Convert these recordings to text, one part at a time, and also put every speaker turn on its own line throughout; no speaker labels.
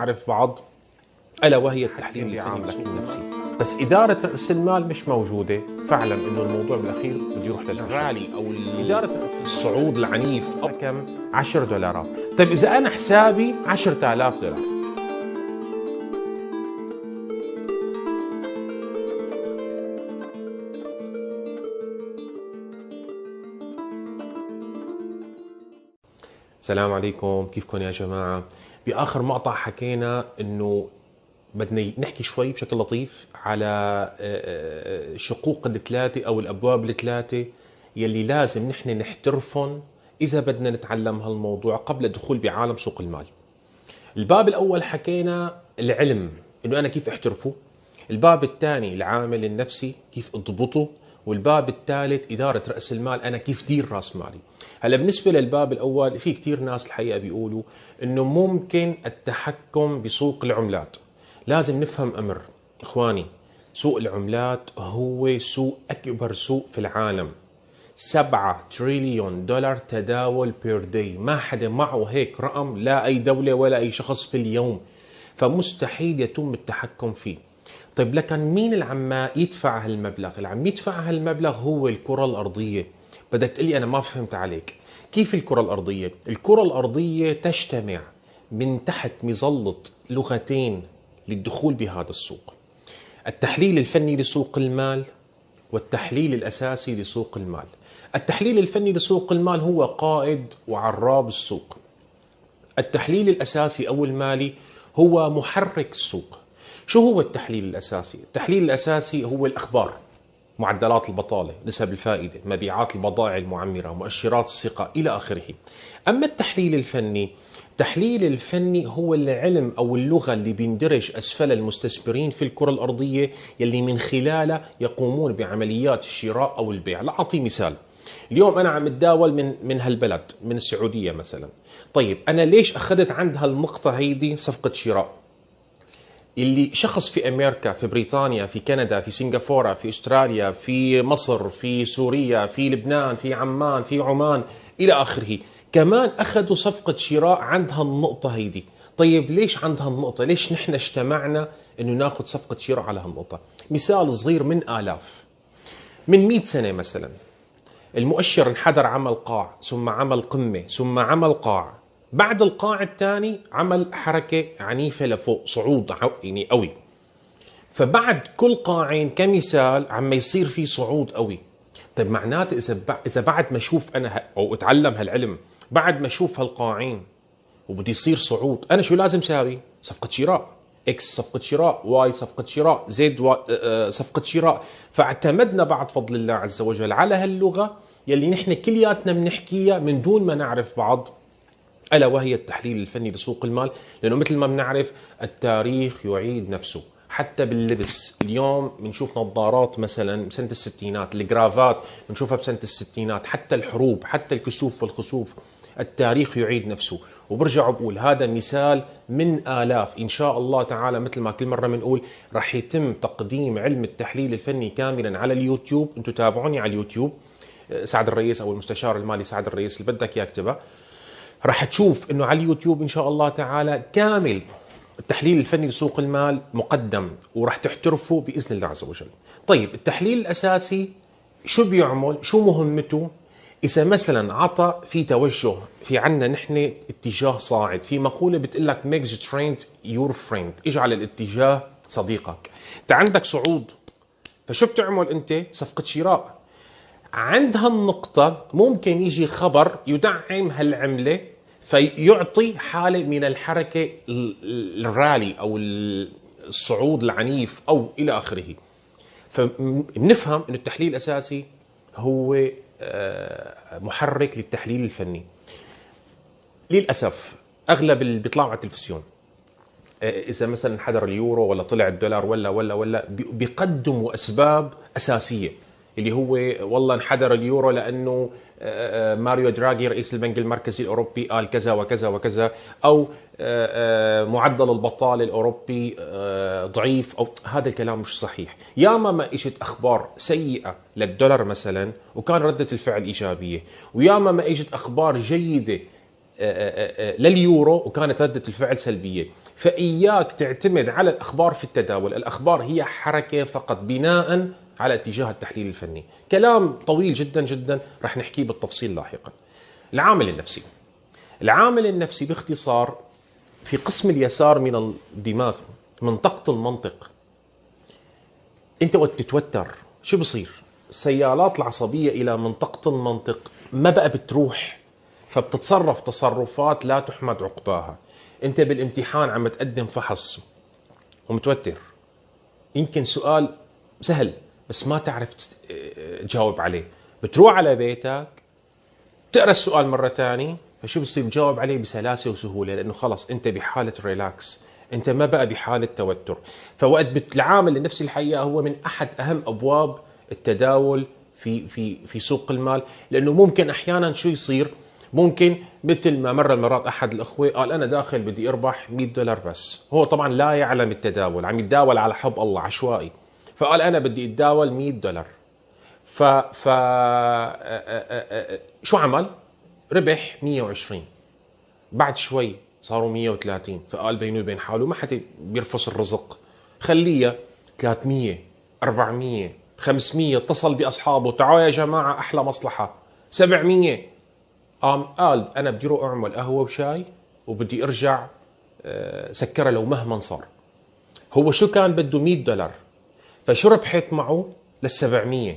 نعرف بعض، ألا وهي التحليل اللي عاملك النفسي. بس إدارة رأس المال مش موجودة، فاعلم إنه الموضوع بالأخير بده يروح للرالي أو إدارة الصعود العنيف أو كم $10. طيب إذا أنا حسابي $10,000. السلام عليكم، كيفكم يا جماعة؟ بآخر مقطع حكينا إنه بدنا نحكي شوي بشكل لطيف على شقوق الثلاثة أو الأبواب الثلاثة يلي لازم نحن نحترفهم إذا بدنا نتعلم هالموضوع قبل الدخول بعالم سوق المال. الباب الأول حكينا العلم، إنه أنا كيف أحترفه. الباب الثاني العامل النفسي، كيف أضبطه. والباب الثالث إدارة رأس المال، أنا كيف دير رأس مالي. هلا بالنسبة للباب الأول، في كتير ناس الحقيقة بيقولوا إنه ممكن التحكم بسوق العملات. لازم نفهم أمر إخواني، سوق العملات هو سوق أكبر سوق في العالم. $7 تريليون تداول بير داي، ما حدا معه هيك رقم، لا أي دولة ولا أي شخص في اليوم، فمستحيل يتم التحكم فيه. طيب لكن مين اللي عم يدفع هالمبلغ؟ اللي عم يدفع هالمبلغ هو الكرة الأرضية. بدك تقلي أنا ما فهمت عليك. كيف الكرة الأرضية؟ الكرة الأرضية تجتمع من تحت مظلة لغتين للدخول بهذا السوق: التحليل الفني لسوق المال والتحليل الأساسي لسوق المال. التحليل الفني لسوق المال هو قائد وعراب السوق. التحليل الأساسي أو المالي هو محرك السوق. شو هو التحليل الأساسي؟ التحليل الأساسي هو الأخبار، معدلات البطالة، نسب الفائدة، مبيعات البضائع المعمرة، مؤشرات الثقة إلى آخره. أما التحليل الفني، التحليل الفني هو العلم أو اللغة اللي بيندرج أسفل المستثمرين في الكرة الأرضية، يلي من خلاله يقومون بعمليات الشراء أو البيع. لأعطي مثال، اليوم أنا عم أتداول من هالبلد، من السعودية مثلا. طيب أنا ليش أخذت عند هالنقطة هيدي صفقة شراء؟ اللي شخص في أمريكا، في بريطانيا، في كندا، في سنغافورة، في أستراليا، في مصر، في سوريا، في لبنان، في عمان، في عمان إلى آخره، كمان أخذوا صفقة شراء عند هالنقطة هيدي. طيب ليش عند هالنقطة؟ ليش نحن اجتمعنا إنه ناخذ صفقة شراء على هالنقطة؟ مثال صغير من آلاف. من 100 سنة مثلا المؤشر انحدر، عمل قاع، ثم عمل قمة، ثم عمل قاع. بعد القاع الثاني عمل حركة عنيفة لفوق، صعود يعني قوي. فبعد كل قاعين كمثال عم يصير في صعود قوي. طيب معناته إذا بعد ما أشوف أنا أو أتعلم هالعلم، بعد ما أشوف هالقاعين وبدي يصير صعود، أنا شو لازم ساوي؟ صفقة شراء. إكس صفقة شراء، واي صفقة شراء، زد صفقة شراء. فاعتمدنا بعد فضل الله عز وجل على هاللغة يلي نحن كلياتنا بنحكيها من دون ما نعرف بعض، ألا وهي التحليل الفني لسوق المال. لأنه مثل ما بنعرف التاريخ يعيد نفسه، حتى باللبس. اليوم بنشوف نظارات مثلا بسنة الستينات، الجرافات بنشوفها بسنة الستينات، حتى الحروب، حتى الكسوف والخسوف، التاريخ يعيد نفسه. وبرجع بقول هذا مثال من آلاف. إن شاء الله تعالى مثل ما كل مرة بنقول رح يتم تقديم علم التحليل الفني كاملا على اليوتيوب. انتم تابعوني على اليوتيوب، سعد الرئيس أو المستشار المالي سعد الرئيس، اللي بدك يكتبه راح تشوف انه على اليوتيوب ان شاء الله تعالى كامل التحليل الفني لسوق المال مقدم، وراح تحترفه باذن الله عز وجل. طيب التحليل الاساسي شو بيعمل؟ شو مهمته؟ اذا مثلا عطى في توجه، في عنا نحن اتجاه صاعد، في مقوله بتقول لك make the trend your friend، اجعل الاتجاه صديقك. انت عندك صعود، فشو بتعمل انت؟ صفقه شراء. عند هالنقطة ممكن يجي خبر يدعم هالعملة، فيعطي حالة من الحركة الرالي أو الصعود العنيف أو إلى آخره. فبنفهم أن التحليل الأساسي هو محرك للتحليل الفني. للأسف أغلب اللي بيطلعوا على التلفزيون، إذا مثلا انحدر اليورو ولا طلع الدولار ولا بيقدموا أسباب أساسية، اللي هو والله انحدر اليورو لأنه ماريو دراغي رئيس البنك المركزي الأوروبي قال كذا وكذا وكذا، أو معدل البطالة الأوروبي ضعيف، أو هذا الكلام مش صحيح. ياما ما إجت أخبار سيئة للدولار مثلا وكان ردة الفعل إيجابية، وياما ما إجت أخبار جيدة لليورو وكانت ردة الفعل سلبية. فإياك تعتمد على الأخبار في التداول. الأخبار هي حركة فقط بناء على اتجاه التحليل الفني. كلام طويل جدا جدا رح نحكيه بالتفصيل لاحقا. العامل النفسي. العامل النفسي باختصار في قسم اليسار من الدماغ، منطقة المنطق. انت وقت تتوتر شو بصير؟ السيالات العصبية إلى منطقة المنطق ما بقى بتروح، فبتتصرف تصرفات لا تحمد عقباها. انت بالامتحان عم تقدم فحص ومتوتر، يمكن سؤال سهل بس ما تعرف تجاوب عليه، بتروح على بيتك بتقرا السؤال مرة ثانية، فشو بصير؟ تجاوب عليه بسلاسة وسهولة، لأنه خلص انت بحالة ريلاكس، انت ما بقى بحالة توتر. فوقت العامل النفسي الحقيقة هو من أحد أهم أبواب التداول في سوق المال، لأنه ممكن أحيانا شو يصير؟ ممكن مثل ما مرة المرات أحد الأخوة قال أنا داخل بدي أربح $100 بس، هو طبعا لا يعلم التداول، عم يتداول على حب الله عشوائي، فقال أنا بدي أتداول $100. شو عمل؟ ربح 120، بعد شوي صاروا 130، فقال بينه وبين حاله ما حدا بيرفص الرزق، خليها 300 400 500. اتصل بأصحابه تعالوا يا جماعة أحلى مصلحة 700. قال أنا بدي أروح أعمل قهوة وشاي وبدي أرجع سكرها لو مهما صار. هو شو كان بده؟ $100، فشو ربحت معه؟ لل700،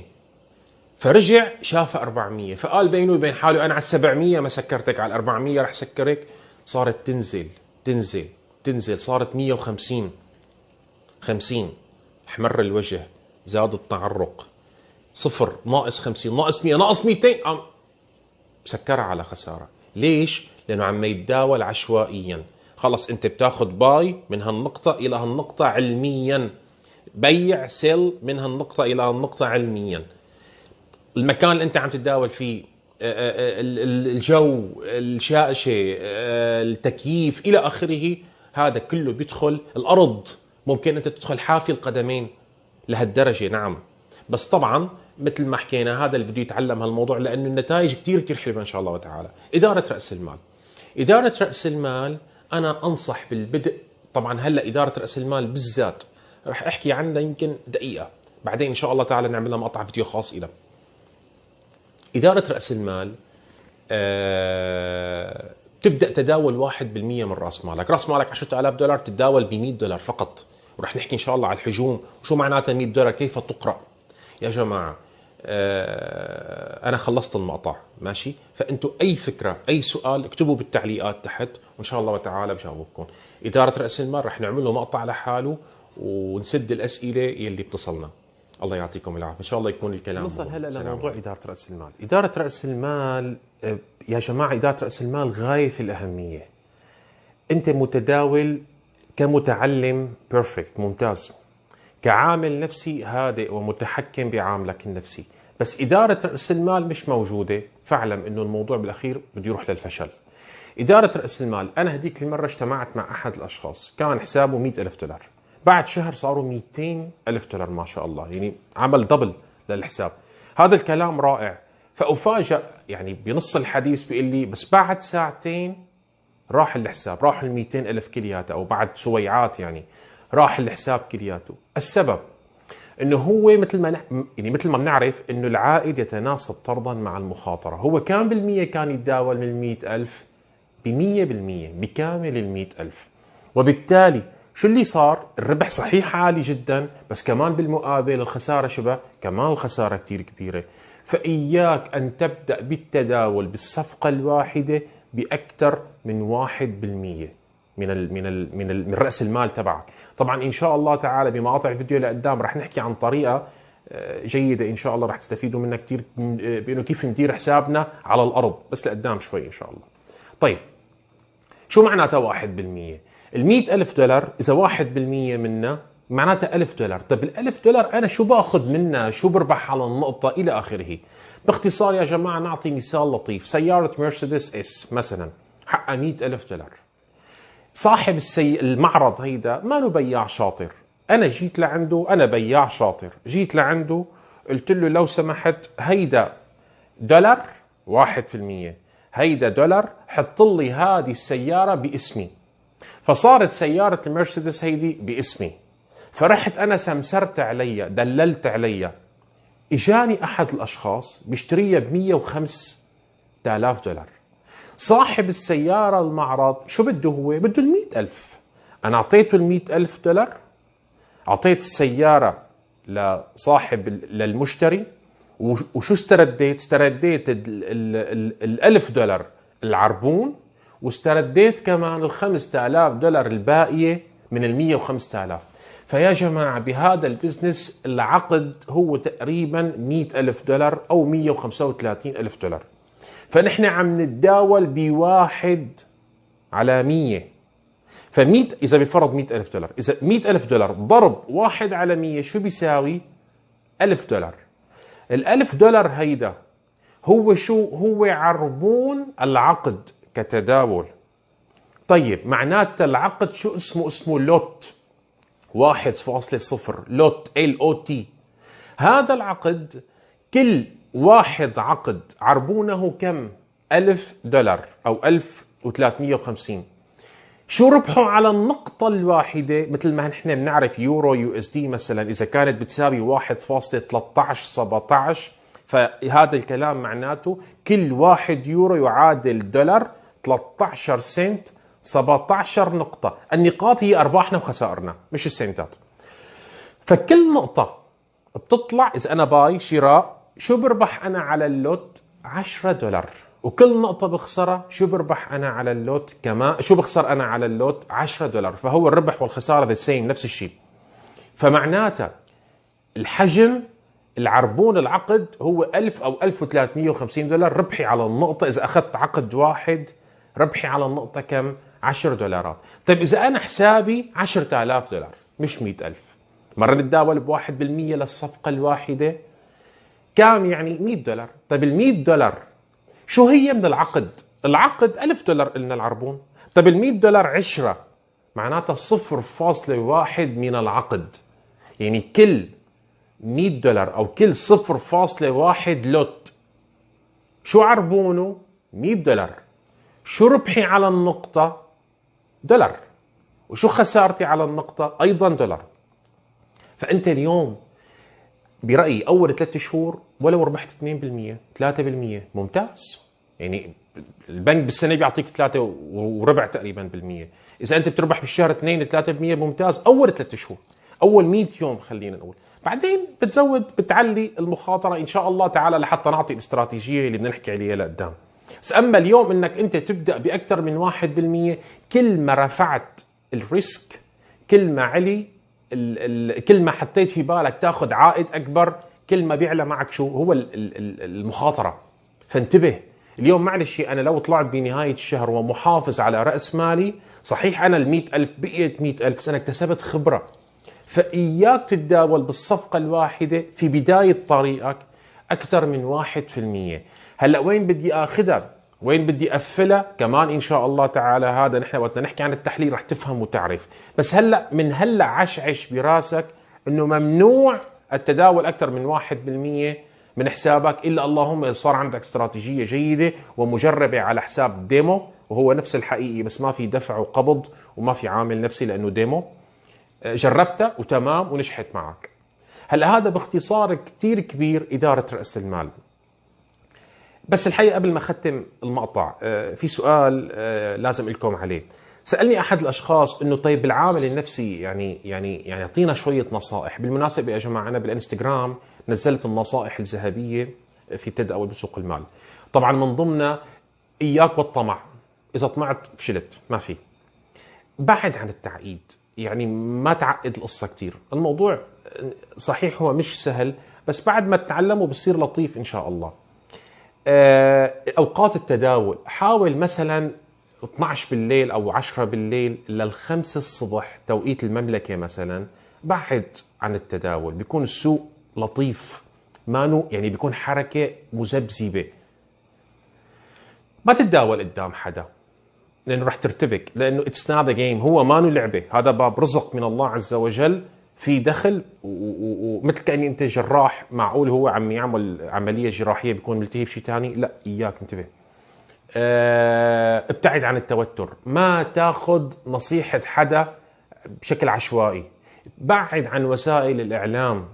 فرجع شافها 400، فقال بينه وبين حاله أنا على 700 ما سكرتك، على 400 رح سكرك. صارت تنزل تنزل تنزل، صارت 150 50، احمر الوجه، زاد التعرق، صفر، ناقص 50، ناقص 100، ناقص 200، سكرها على خسارة. ليش؟ لأنه عم يتداول عشوائيا. خلص أنت بتاخذ باي من هالنقطة إلى هالنقطة علميا، بيع سيل من هالنقطة إلى هالنقطة علميا. المكان اللي أنت عم تتداول فيه، الجو، الشاشة، التكييف إلى آخره، هذا كله بيدخل. الأرض ممكن أنت تدخل حافي القدمين لهالدرجة، نعم، بس طبعا مثل ما حكينا هذا اللي بده يتعلم هالموضوع، لأنه النتائج كتير كتير حلوة إن شاء الله تعالى. إدارة رأس المال. إدارة رأس المال أنا أنصح بالبدء، طبعا هلأ إدارة رأس المال بالذات رح أحكي عنها يمكن دقيقة، بعدين إن شاء الله تعالى نعمل لها مقطع فيديو خاص إلى إدارة رأس المال. تبدأ تداول 1% من رأس مالك. رأس مالك $10,000، تتداول ب$100 فقط، ورح نحكي إن شاء الله على الحجوم وشو معناتها $100 كيف تقرأ. يا جماعة أنا خلصت المقطع ماشي، فأنتوا أي فكرة أي سؤال اكتبوا بالتعليقات تحت وإن شاء الله تعالى بجاوبكم. إدارة رأس المال رح نعمل له مقطع لحاله ونسد الأسئلة يلي بتصلنا. الله يعطيكم العافية، إن شاء الله يكون الكلام.
نوصل هلا لموضوع إدارة رأس المال. إدارة رأس المال يا جماعة، إدارة رأس المال غاية في الأهمية. أنت متداول كمتعلم بيرفكت ممتاز، كعامل نفسي هادئ ومتحكم بعاملك النفسي، بس إدارة رأس المال مش موجودة، فاعلم إنه الموضوع بالأخير بده يروح للفشل. إدارة رأس المال، أنا هديك المرة اجتمعت مع أحد الأشخاص كان حسابه $100,000، بعد شهر صاروا $200,000 ما شاء الله، يعني عمل دبل للحساب. هذا الكلام رائع. فأفاجأ يعني بنص الحديث بيقول لي بس بعد ساعتين راح الحساب، راح ال200,000 كلياته، أو بعد سويعات يعني راح الحساب كلياته. السبب انه هو مثل ما بنعرف انه العائد يتناسب طردا مع المخاطره. هو كان بالمية كان يتداول من 100,000 ب100%، بكامل 100,000، وبالتالي شو اللي صار؟ الربح صحيح عالي جدا، بس كمان بالمقابل الخساره شبه كمان الخساره كتير كبيره. فإياك أن تبدأ بالتداول بالصفقة الواحدة بأكثر من 1% من رأس المال تبعك. طبعا إن شاء الله تعالى بمقاطع الفيديو لقدام رح نحكي عن طريقة جيدة إن شاء الله رح تستفيدوا منها كتير، بأنه كيف ندير حسابنا على الأرض، بس لقدام شوي إن شاء الله. طيب شو معناتها 1%؟ $100,000 إذا 1% منها معناتها $1,000. طيب $1,000 أنا شو باخذ منها؟ شو بربح على النقطة إلى آخره؟ باختصار يا جماعة نعطي مثال لطيف. سيارة مرسيدس اس مثلا حقها $100,000. صاحب المعرض هيدا ما له بياع شاطر، أنا جيت لعنده، أنا بياع شاطر، جيت لعنده قلت له لو سمحت هيدا $، 1%، هيدا $، حط لي هذه السيارة باسمي. فصارت سيارة المرسيدس هيدي باسمي، فرحت أنا سمسرت عليها، دللت عليها. إجاني أحد الأشخاص بيشتريها ب$105,000. صاحب السيارة المعرض شو بده؟ هو بده ال100,000. أنا أعطيته ال100,000 دولار، أعطيت السيارة لصاحب للمشتري. وشو استرديت؟ استرديت ال1,000 دولار العربون، واسترديت كمان ال5,000 دولار الباقية من ال105,000. فيا جماعة بهذا البزنس العقد هو تقريبا 100,000 دولار أو 135,000 دولار. فنحن عم نتداول بواحد على 100. ف100 إذا بفرض 100,000 دولار، إذا 100,000 دولار ضرب 1 على 100 شو بيساوي؟ 1000 دولار. ال1000 دولار هيدا هو شو؟ هو عربون العقد كتداول. طيب معناته العقد شو اسمه؟ اسمه لوت 1.0، لوت LOT. هذا العقد كل واحد عقد عربونه كم؟ 1000 دولار أو 1350. شو ربحه على النقطة الواحدة؟ مثل ما نحن بنعرف يورو USD مثلا إذا كانت بتساوي 1.1317، فهذا الكلام معناته كل 1 يورو يعادل دولار 13 سنت، 17 نقطة. النقاط هي أرباحنا وخسائرنا مش السنتات. فكل نقطة بتطلع إذا أنا باي شراء، شو بربح أنا على اللوت؟ 10 دولار. وكل نقطة بخسرها شو بربح أنا على اللوت كمان؟ شو بخسر أنا على اللوت؟ 10 دولار. فهو الربح والخسارة ذا سيم، نفس الشيء. فمعناته الحجم العربون العقد هو 1000 أو 1350 دولار ربحي على النقطة. إذا أخذت عقد واحد ربحي على النقطة كم؟ 10 دولارات. طيب إذا أنا حسابي 10,000 دولار مش 100,000، مرة نتداول ب1% للصفقة الواحدة، كام يعني؟ 100 دولار. طيب ال100 دولار شو هي من العقد؟ العقد 1000 دولار قلنا العربون. طيب ال100 دولار 10 معناتها 0.1 من العقد. يعني كل 100 دولار أو كل 0.1 لوت شو عربونه؟ 100 دولار. شو ربحي على النقطة؟ دولار. وشو خسارتي على النقطة؟ أيضا دولار. فأنت اليوم برأيي أول 3 شهور ولو ربحت 2% 3% ممتاز. يعني البنك بالسنة بيعطيك 3 وربع تقريبا بالمية. إذا أنت بتربح بالشهر 2 3% ممتاز أول 3 شهور، أول 100 يوم خلينا نقول. بعدين بتزود بتعلي المخاطرة إن شاء الله تعالى لحتى نعطي الاستراتيجية اللي بدنا نحكي عليها لقدام. بس أما اليوم إنك أنت تبدأ بأكثر من 1%، كل ما رفعت الريسك، كل ما علي كل ما حطيت في بالك تاخذ عائد أكبر، كل ما بيعلى معك شو هو المخاطرة. فانتبه اليوم. معلش أنا لو طلعت بنهاية الشهر ومحافظ على رأس مالي، صحيح أنا 100,000 بقيت 100,000 بس أنا اكتسبت خبرة. فإياك تتداول بالصفقة الواحدة في بداية طريقك أكثر من 1%. هلأ وين بدي آخذها؟ وين بدي أقفلها؟ كمان إن شاء الله تعالى هذا نحن وقتنا نحكي عن التحليل رح تفهم وتعرف. بس هلأ من هلأ عشعش براسك إنه ممنوع التداول أكثر من 1% من حسابك، إلا اللهم إذا صار عندك استراتيجية جيدة ومجربة على حساب ديمو، وهو نفس الحقيقي بس ما في دفع وقبض وما في عامل نفسي لأنه ديمو، جربتها وتمام ونجحت معك. هلا هذا باختصار كتير كبير إدارة رأس المال. بس الحقيقة قبل ما ختم المقطع في سؤال لازم لكم عليه. سألني أحد الأشخاص إنه طيب بالعامل النفسي يعني يعطينا شوية نصائح. بالمناسبة يا جماعة أنا بالإنستغرام نزلت النصائح الذهبية في التداول بسوق المال. طبعا من ضمنها إياك والطمع. إذا طمعت فشلت، ما في. بعد عن التعقيد، يعني ما تعقد القصة كتير. الموضوع صحيح هو مش سهل، بس بعد ما تتعلمه بصير لطيف إن شاء الله. أوقات التداول حاول مثلا 12 بالليل أو 10 بالليل لل5 الصبح توقيت المملكة مثلا، بعد عن التداول. بيكون السوق لطيف، مانو يعني بيكون حركة مذبذبة. ما تتداول قدام حدا لأنه رح ترتبك، لأنه it's not a game. هو مانو لعبة، هذا باب رزق من الله عز وجل، في دخل. ومثل كأني أنت جراح، معقول هو عم يعمل عملية جراحية بيكون ملتهي بشيء ثاني؟ لا، إياك انتبه. ابتعد عن التوتر، ما تاخذ نصيحة حدا بشكل عشوائي، بعد عن وسائل الإعلام.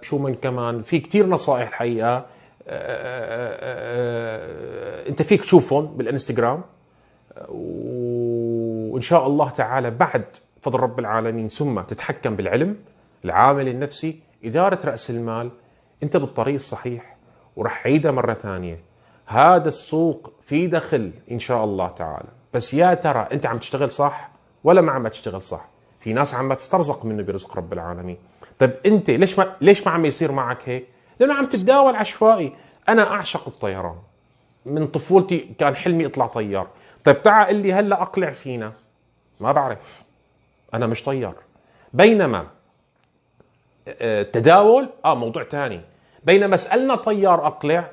شو من كمان في كتير نصائح الحقيقة. انت فيك تشوفهم بالانستغرام، وان شاء الله تعالى بعد فضل رب العالمين ثم تتحكم بالعلم، العامل النفسي، إدارة رأس المال، انت بالطريق الصحيح. ورح عيدها مرة ثانية، هذا السوق في دخل ان شاء الله تعالى، بس يا ترى انت عم تشتغل صح ولا ما عم تشتغل صح؟ في ناس عم تسترزق منه برزق رب العالمين. طيب انت ليش ما عم يصير معك هيك؟ لانه عم تتداول عشوائي. انا اعشق الطيران، من طفولتي كان حلمي اطلع طيار. طيب تعال قل لي هلا اقلع فينا، ما بعرف، انا مش طيار. بينما التداول موضوع ثاني. بينما سألنا طيار اقلع،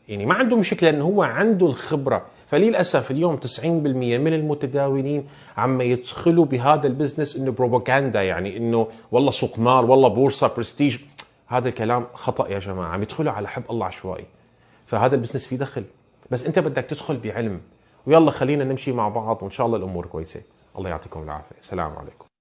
يعني ما عنده مشكله لانه هو عنده الخبره. فللاسف اليوم 90% من المتداولين عم يدخلوا بهذا البزنس انه بروباغندا، يعني انه والله سوق مال، والله بورصه، برستيج. هذا الكلام خطا يا جماعه، عم يدخلوا على حب الله عشوائي. فهذا البزنس فيه دخل، بس انت بدك تدخل بعلم. ويلا خلينا نمشي مع بعض، وان شاء الله الامور كويسه. الله يعطيكم العافيه، سلام عليكم.